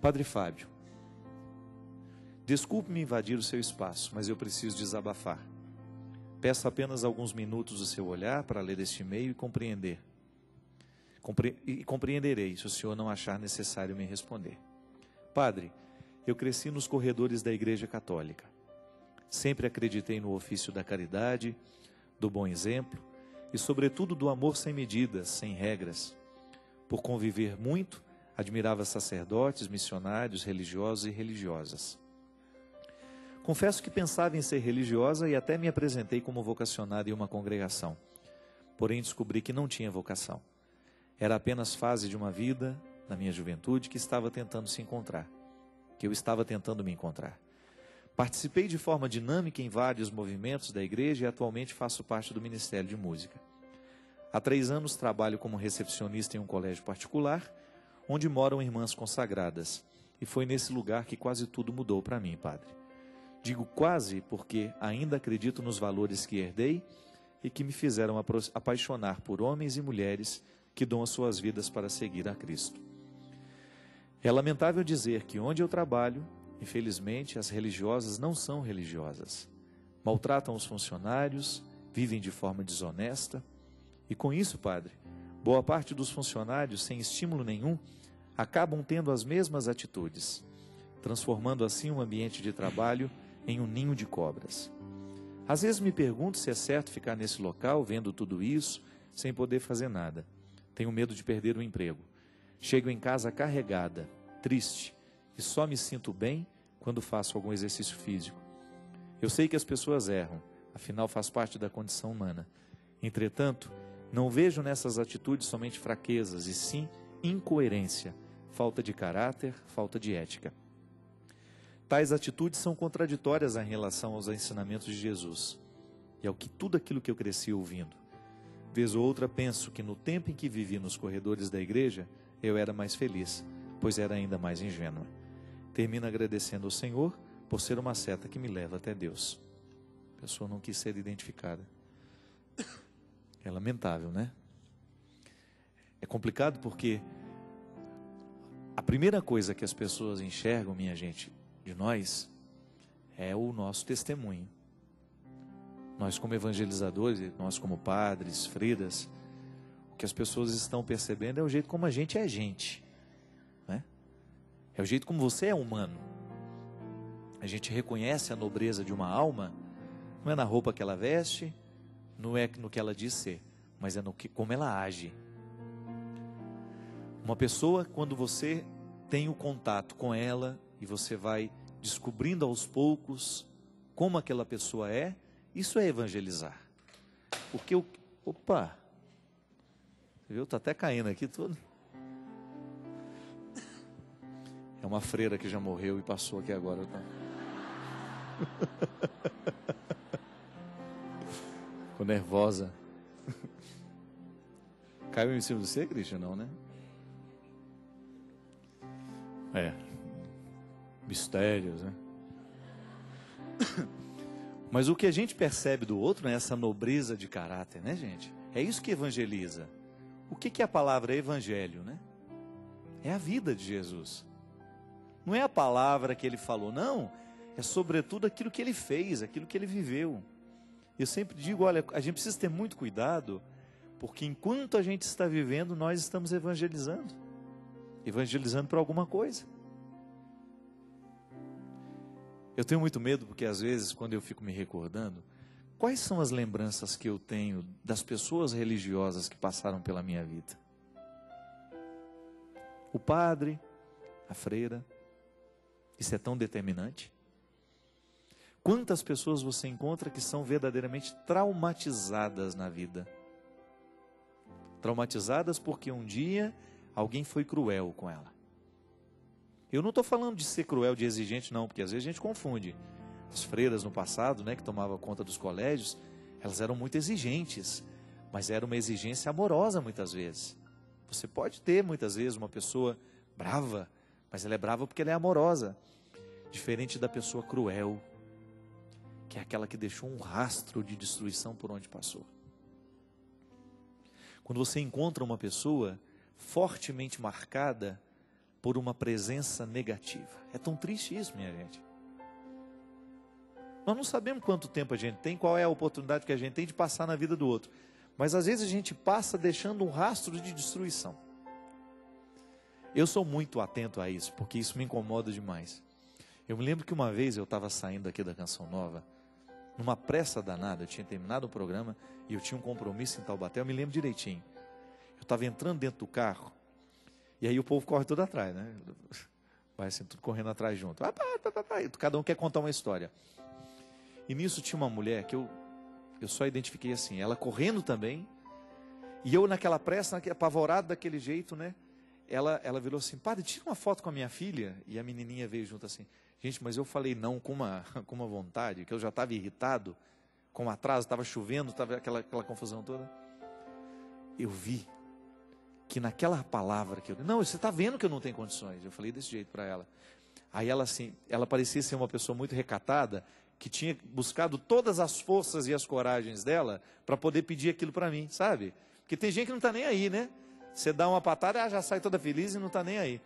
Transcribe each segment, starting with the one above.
Padre Fábio, desculpe-me invadir o seu espaço, mas eu preciso desabafar. Peço apenas alguns minutos do seu olhar para ler este e-mail e compreender. Compreenderei se o senhor não achar necessário me responder. Padre, eu cresci nos corredores da Igreja Católica. Sempre acreditei no ofício da caridade, do bom exemplo e, sobretudo, do amor sem medidas, sem regras. Por conviver muito, admirava sacerdotes, missionários, religiosos e religiosas. Confesso que pensava em ser religiosa e até me apresentei como vocacionada em uma congregação. Porém, descobri que não tinha vocação. Era apenas fase de uma vida, na minha juventude, que eu estava tentando me encontrar. Participei de forma dinâmica em vários movimentos da igreja e atualmente faço parte do Ministério de Música. Há 3 anos trabalho como recepcionista em um colégio particular, onde moram irmãs consagradas. E foi nesse lugar que quase tudo mudou para mim, padre. Digo quase porque ainda acredito nos valores que herdei e que me fizeram apaixonar por homens e mulheres que dão as suas vidas para seguir a Cristo. É lamentável dizer que onde eu trabalho, infelizmente, as religiosas não são religiosas. Maltratam os funcionários, vivem de forma desonesta. E com isso, padre, boa parte dos funcionários, sem estímulo nenhum, acabam tendo as mesmas atitudes, transformando assim um ambiente de trabalho em um ninho de cobras. Às vezes me pergunto se é certo ficar nesse local, vendo tudo isso, sem poder fazer nada. Tenho medo de perder o emprego. Chego em casa carregada, triste, e só me sinto bem quando faço algum exercício físico. Eu sei que as pessoas erram, afinal faz parte da condição humana. Entretanto, não vejo nessas atitudes somente fraquezas, e sim incoerência, falta de caráter, falta de ética. Tais atitudes são contraditórias em relação aos ensinamentos de Jesus, e ao que tudo aquilo que eu cresci ouvindo. Vez ou outra penso que no tempo em que vivi nos corredores da igreja, eu era mais feliz, pois era ainda mais ingênua. Termino agradecendo ao Senhor por ser uma seta que me leva até Deus. A pessoa não quis ser identificada. É lamentável, né? É complicado porque a primeira coisa que as pessoas enxergam, minha gente, de nós, é o nosso testemunho. Nós como evangelizadores, nós como padres, freiras, o que as pessoas estão percebendo é o jeito como a gente é gente, né? É o jeito como você é humano. A gente reconhece a nobreza de uma alma, não é na roupa que ela veste, não é no que ela diz ser, mas é como ela age. Uma pessoa, quando você tem o contato com ela e você vai descobrindo aos poucos como aquela pessoa é, isso é evangelizar. Porque opa, você viu? Está até caindo aqui tudo. É uma freira que já morreu e passou aqui agora. Tá? Ficou nervosa. Caiu em cima de você, Cristian? Não, né? Mistérios, né? Mas o que a gente percebe do outro é essa nobreza de caráter, né, gente? É isso que evangeliza. O que é a palavra evangelho, né? É a vida de Jesus. Não é a palavra que ele falou, não. É sobretudo aquilo que ele fez, aquilo que ele viveu. Eu sempre digo, olha, a gente precisa ter muito cuidado, porque enquanto a gente está vivendo, nós estamos evangelizando. Evangelizando para alguma coisa. Eu tenho muito medo porque às vezes, quando eu fico me recordando, quais são as lembranças que eu tenho das pessoas religiosas que passaram pela minha vida? O padre, a freira, isso é tão determinante. Quantas pessoas você encontra que são verdadeiramente traumatizadas na vida? Traumatizadas porque um dia alguém foi cruel com ela. Eu não estou falando de ser cruel, de exigente, não, porque às vezes a gente confunde. As freiras no passado, né, que tomavam conta dos colégios, elas eram muito exigentes, mas era uma exigência amorosa muitas vezes. Você pode ter muitas vezes uma pessoa brava, mas ela é brava porque ela é amorosa. Diferente da pessoa cruel, que é aquela que deixou um rastro de destruição por onde passou. Quando você encontra uma pessoa fortemente marcada por uma presença negativa. É tão triste isso, minha gente. Nós não sabemos quanto tempo a gente tem, qual é a oportunidade que a gente tem de passar na vida do outro. Mas às vezes a gente passa deixando um rastro de destruição. Eu sou muito atento a isso, porque isso me incomoda demais. Eu me lembro que uma vez eu estava saindo aqui da Canção Nova, numa pressa danada, eu tinha terminado o programa e eu tinha um compromisso em Taubaté, eu me lembro direitinho. Eu estava entrando dentro do carro, e aí o povo corre tudo atrás, né? Vai assim, tudo correndo atrás junto. Cada um quer contar uma história. E nisso tinha uma mulher que eu só identifiquei assim, ela correndo também, e eu naquela pressa, apavorado daquele jeito, né? Ela virou assim, padre, tira uma foto com a minha filha. E a menininha veio junto assim. Gente, mas eu falei não com uma vontade, que eu já estava irritado, com um atraso, estava chovendo, estava aquela confusão toda. Eu vi que naquela palavra que eu... Não, você está vendo que eu não tenho condições. Eu falei desse jeito para ela. Aí ela assim, ela parecia ser uma pessoa muito recatada, que tinha buscado todas as forças e as coragens dela para poder pedir aquilo para mim, sabe? Porque tem gente que não está nem aí, né? Você dá uma patada, ela já sai toda feliz e não está nem aí.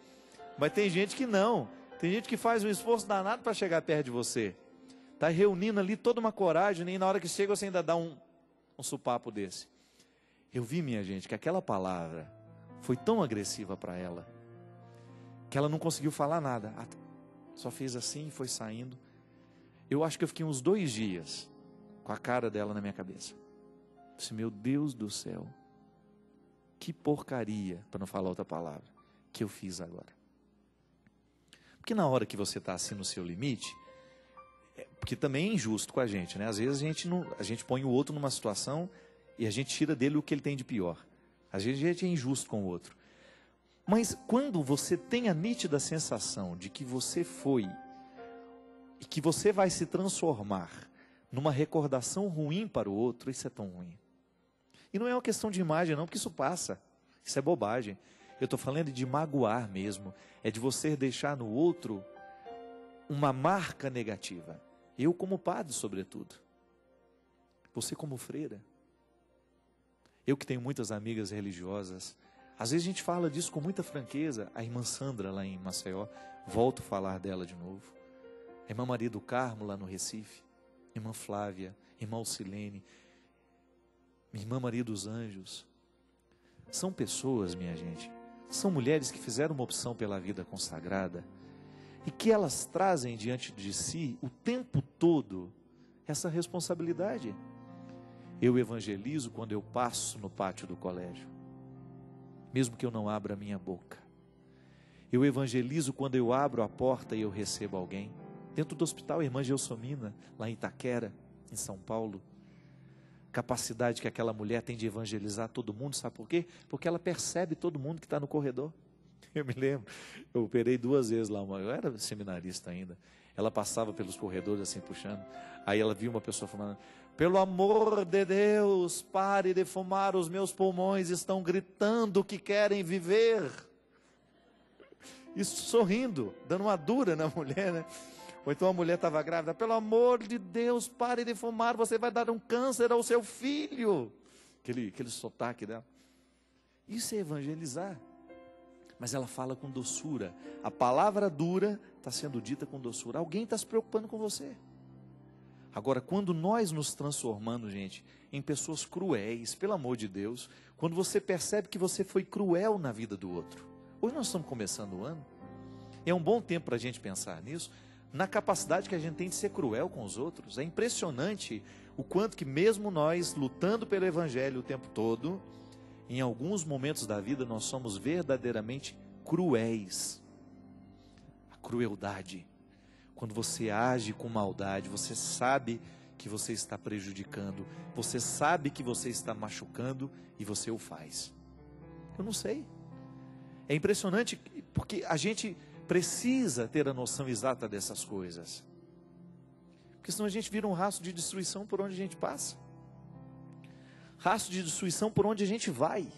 Mas tem gente que não. Tem gente que faz um esforço danado para chegar perto de você. Está reunindo ali toda uma coragem, e na hora que chega você ainda dá um supapo desse. Eu vi, minha gente, que aquela palavra foi tão agressiva para ela, que ela não conseguiu falar nada. Só fez assim e foi saindo. Eu acho que eu fiquei uns 2 dias com a cara dela na minha cabeça. Disse, meu Deus do céu. Que porcaria, para não falar outra palavra, que eu fiz agora. Porque na hora que você está assim no seu limite, porque também é injusto com a gente, né? Às vezes a gente põe o outro numa situação e a gente tira dele o que ele tem de pior. Às vezes a gente é injusto com o outro. Mas quando você tem a nítida sensação de que você foi e que você vai se transformar numa recordação ruim para o outro, isso é tão ruim. E não é uma questão de imagem não, porque isso passa. Isso é bobagem. Eu estou falando de magoar mesmo. É de você deixar no outro uma marca negativa. Eu como padre, sobretudo. Você como freira. Eu que tenho muitas amigas religiosas. Às vezes a gente fala disso com muita franqueza. A irmã Sandra lá em Maceió. Volto a falar dela de novo. A irmã Maria do Carmo lá no Recife. Irmã Flávia. Irmã Alcilene. Irmã Maria dos Anjos. São pessoas, minha gente, são mulheres que fizeram uma opção pela vida consagrada e que elas trazem diante de si o tempo todo essa responsabilidade. Eu evangelizo quando eu passo no pátio do colégio, mesmo que eu não abra a minha boca. Eu evangelizo quando eu abro a porta e eu recebo alguém. Dentro do hospital, a irmã Gelsomina, lá em Itaquera, em São Paulo. Capacidade que aquela mulher tem de evangelizar todo mundo, sabe por quê? Porque ela percebe todo mundo que está no corredor. Eu me lembro, eu operei 2 vezes lá, eu era seminarista ainda, ela passava pelos corredores assim, puxando, aí ela viu uma pessoa falando, pelo amor de Deus, pare de fumar, os meus pulmões estão gritando que querem viver. Isso sorrindo, dando uma dura na mulher, né? Ou então a mulher estava grávida, pelo amor de Deus, pare de fumar, você vai dar um câncer ao seu filho. Aquele sotaque dela. Isso é evangelizar. Mas ela fala com doçura. A palavra dura está sendo dita com doçura. Alguém está se preocupando com você. Agora, quando nós nos transformamos, gente, em pessoas cruéis, pelo amor de Deus, quando você percebe que você foi cruel na vida do outro. Hoje nós estamos começando o ano. É um bom tempo para a gente pensar nisso. Na capacidade que a gente tem de ser cruel com os outros. É impressionante o quanto que mesmo nós, lutando pelo Evangelho o tempo todo, em alguns momentos da vida nós somos verdadeiramente cruéis. A crueldade. Quando você age com maldade, você sabe que você está prejudicando, você sabe que você está machucando e você o faz. Eu não sei. É impressionante porque a gente precisa ter a noção exata dessas coisas. Porque senão a gente vira um rastro de destruição por onde a gente passa. Rastro de destruição por onde a gente vai.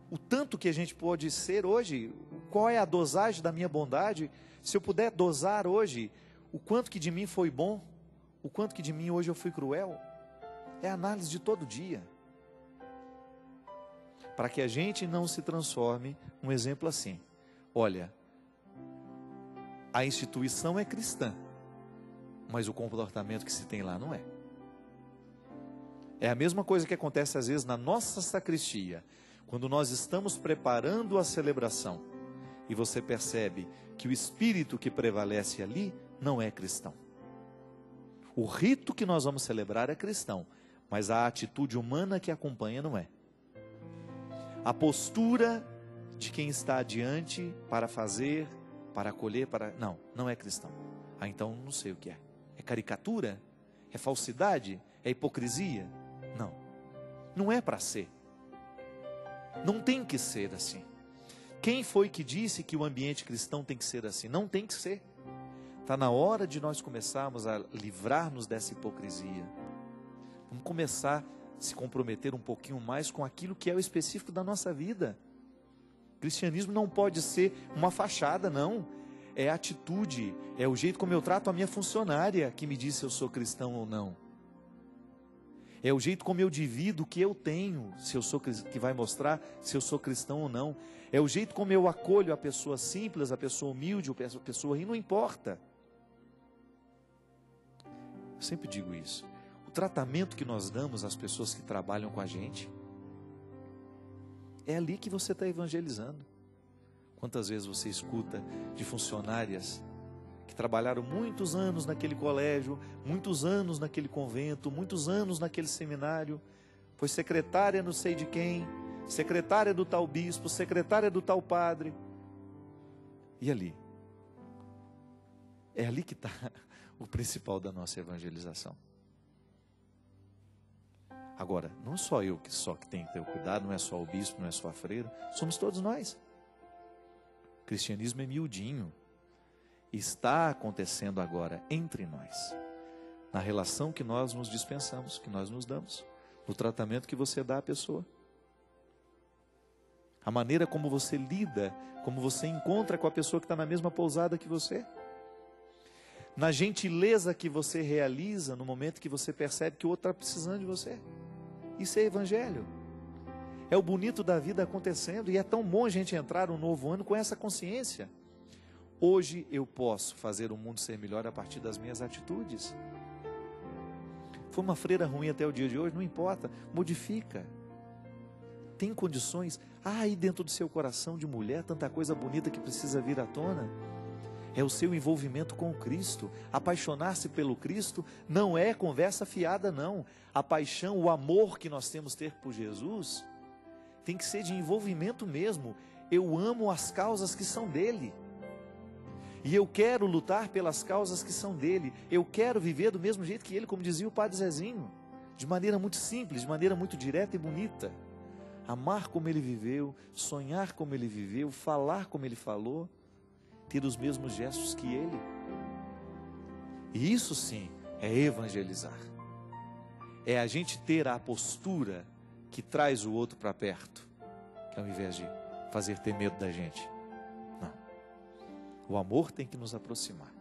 O tanto que a gente pode ser hoje, qual é a dosagem da minha bondade? Se eu puder dosar hoje, o quanto que de mim foi bom, o quanto que de mim hoje eu fui cruel, é a análise de todo dia. para que a gente não se transforme num exemplo assim. Olha, a instituição é cristã, mas o comportamento que se tem lá não é. É a mesma coisa que acontece às vezes na nossa sacristia, quando nós estamos preparando a celebração e você percebe que o espírito que prevalece ali não é cristão. O rito que nós vamos celebrar é cristão, mas a atitude humana que acompanha não é. A postura de quem está adiante para fazer, para acolher, não é cristão. Então não sei o que é. É caricatura? É falsidade? É hipocrisia? Não é para ser. Não tem que ser assim. Quem foi que disse que o ambiente cristão tem que ser assim? Não tem que ser. Está na hora de nós começarmos a livrar-nos dessa hipocrisia. Vamos começar a se comprometer um pouquinho mais com aquilo que é o específico da nossa vida. O cristianismo não pode ser uma fachada, não. É atitude, é o jeito como eu trato a minha funcionária que me diz se eu sou cristão ou não. É o jeito como eu divido o que eu tenho, que vai mostrar se eu sou cristão ou não. É o jeito como eu acolho a pessoa simples, a pessoa humilde, a pessoa rindo, não importa. Eu sempre digo isso. O tratamento que nós damos às pessoas que trabalham com a gente, é ali que você está evangelizando. Quantas vezes você escuta de funcionárias que trabalharam muitos anos naquele colégio, muitos anos naquele convento, muitos anos naquele seminário, foi secretária não sei de quem, secretária do tal bispo, secretária do tal padre. E ali? É ali que está o principal da nossa evangelização. Agora, não só eu que tenho que ter o cuidado, não é só o bispo, não é só a freira, somos todos nós. O cristianismo é miudinho. Está acontecendo agora entre nós, na relação que nós nos dispensamos, que nós nos damos, no tratamento que você dá à pessoa, a maneira como você lida, como você encontra com a pessoa que está na mesma pousada que você, na gentileza que você realiza no momento que você percebe que o outro está precisando de você. Isso é evangelho, é o bonito da vida acontecendo, e é tão bom a gente entrar no novo ano com essa consciência. Hoje eu posso fazer o mundo ser melhor a partir das minhas atitudes. Foi uma freira ruim até o dia de hoje, não importa, modifica. Tem condições, aí dentro do seu coração de mulher, tanta coisa bonita que precisa vir à tona. É o seu envolvimento com o Cristo. Apaixonar-se pelo Cristo não é conversa fiada, não. A paixão, o amor que nós temos ter por Jesus, tem que ser de envolvimento mesmo. Eu amo as causas que são dele. E eu quero lutar pelas causas que são dele. Eu quero viver do mesmo jeito que ele, como dizia o Padre Zezinho. De maneira muito simples, de maneira muito direta e bonita. Amar como ele viveu, sonhar como ele viveu, falar como ele falou, ter os mesmos gestos que ele. E isso sim é evangelizar. É a gente ter a postura que traz o outro para perto, que ao invés de fazer ter medo da gente. Não. O amor tem que nos aproximar.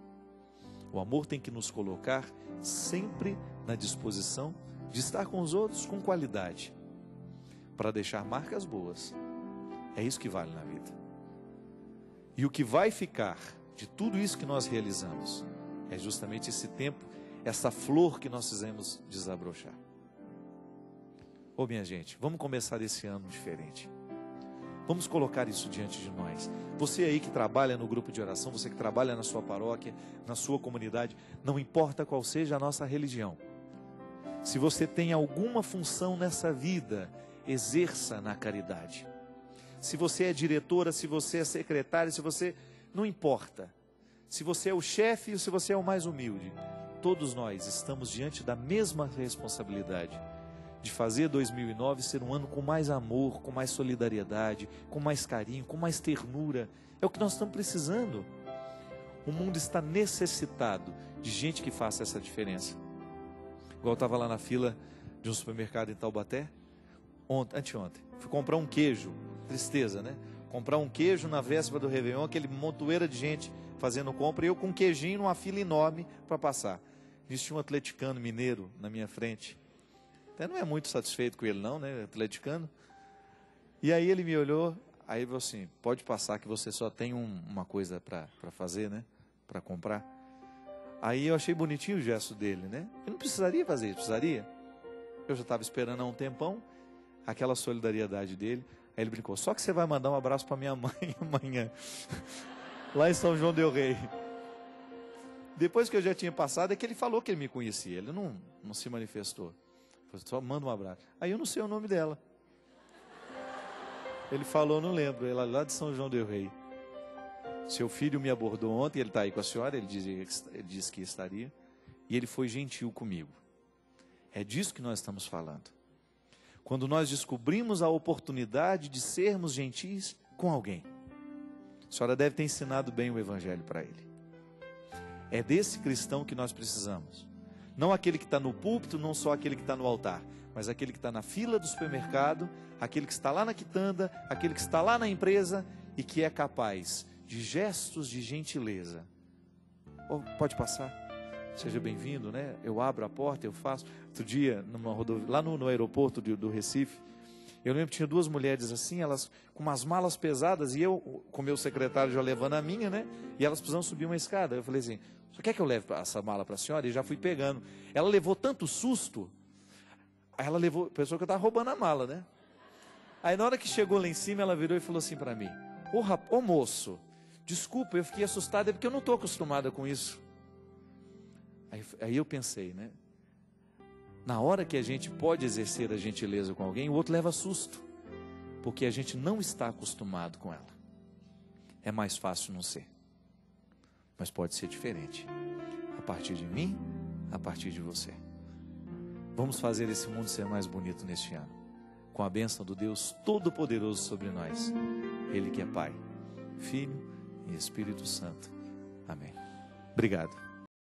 O amor tem que nos colocar sempre na disposição de estar com os outros com qualidade, para deixar marcas boas. É isso que vale na vida. E o que vai ficar de tudo isso que nós realizamos é justamente esse tempo, essa flor que nós fizemos desabrochar. Ô minha gente, vamos começar esse ano diferente. Vamos colocar isso diante de nós. Você aí que trabalha no grupo de oração, você que trabalha na sua paróquia, na sua comunidade, não importa qual seja a nossa religião. Se você tem alguma função nessa vida, exerça na caridade. Se você é diretora, se você é secretária, se você... não importa. Se você é o chefe ou se você é o mais humilde. Todos nós estamos diante da mesma responsabilidade de fazer 2009 ser um ano com mais amor, com mais solidariedade, com mais carinho, com mais ternura. É o que nós estamos precisando. O mundo está necessitado de gente que faça essa diferença. Igual eu estava lá na fila de um supermercado em Taubaté, anteontem. Fui comprar um queijo, tristeza, né? Comprar um queijo na véspera do Réveillon, aquele montoeira de gente fazendo compra, e eu com um queijinho numa fila enorme para passar. Existia um atleticano mineiro na minha frente. Até não é muito satisfeito com ele não, né, atleticano. E aí ele me olhou, aí ele falou assim, pode passar que você só tem uma coisa para fazer, né? Para comprar. Aí eu achei bonitinho o gesto dele, né? Eu não precisaria fazer isso, precisaria? Eu já estava esperando há um tempão, aquela solidariedade dele. Aí ele brincou, só que você vai mandar um abraço para minha mãe amanhã, lá em São João del Rei. Depois que eu já tinha passado, é que ele falou que ele me conhecia, ele não se manifestou. Falei, só manda um abraço. Aí eu não sei o nome dela. Ele falou, não lembro, ela lá de São João del Rei. Seu filho me abordou ontem, ele está aí com a senhora, ele disse que estaria, e ele foi gentil comigo. É disso que nós estamos falando. Quando nós descobrimos a oportunidade de sermos gentis com alguém. A senhora deve ter ensinado bem o evangelho para ele. É desse cristão que nós precisamos. Não aquele que está no púlpito, não só aquele que está no altar, mas aquele que está na fila do supermercado, aquele que está lá na quitanda, aquele que está lá na empresa e que é capaz de gestos de gentileza. Oh, pode passar, seja bem-vindo, né? Eu abro a porta, eu faço. Outro dia, lá no aeroporto do Recife, eu lembro que tinha duas mulheres assim, elas com umas malas pesadas, e eu, com meu secretário já levando a minha, né? E elas precisavam subir uma escada. Eu falei assim, só quer que eu leve essa mala para a senhora? E já fui pegando. Ela levou tanto susto, aí ela levou, pensou que eu estava roubando a mala, né? Aí na hora que chegou lá em cima, ela virou e falou assim para mim, ô moço, desculpa, eu fiquei assustada, é porque eu não estou acostumada com isso. Aí eu pensei, né? Na hora que a gente pode exercer a gentileza com alguém, o outro leva susto, porque a gente não está acostumado com ela. É mais fácil não ser, mas pode ser diferente. A partir de mim, a partir de você. Vamos fazer esse mundo ser mais bonito neste ano, com a bênção do Deus Todo-Poderoso sobre nós. Ele que é Pai, Filho e Espírito Santo. Amém. Obrigado.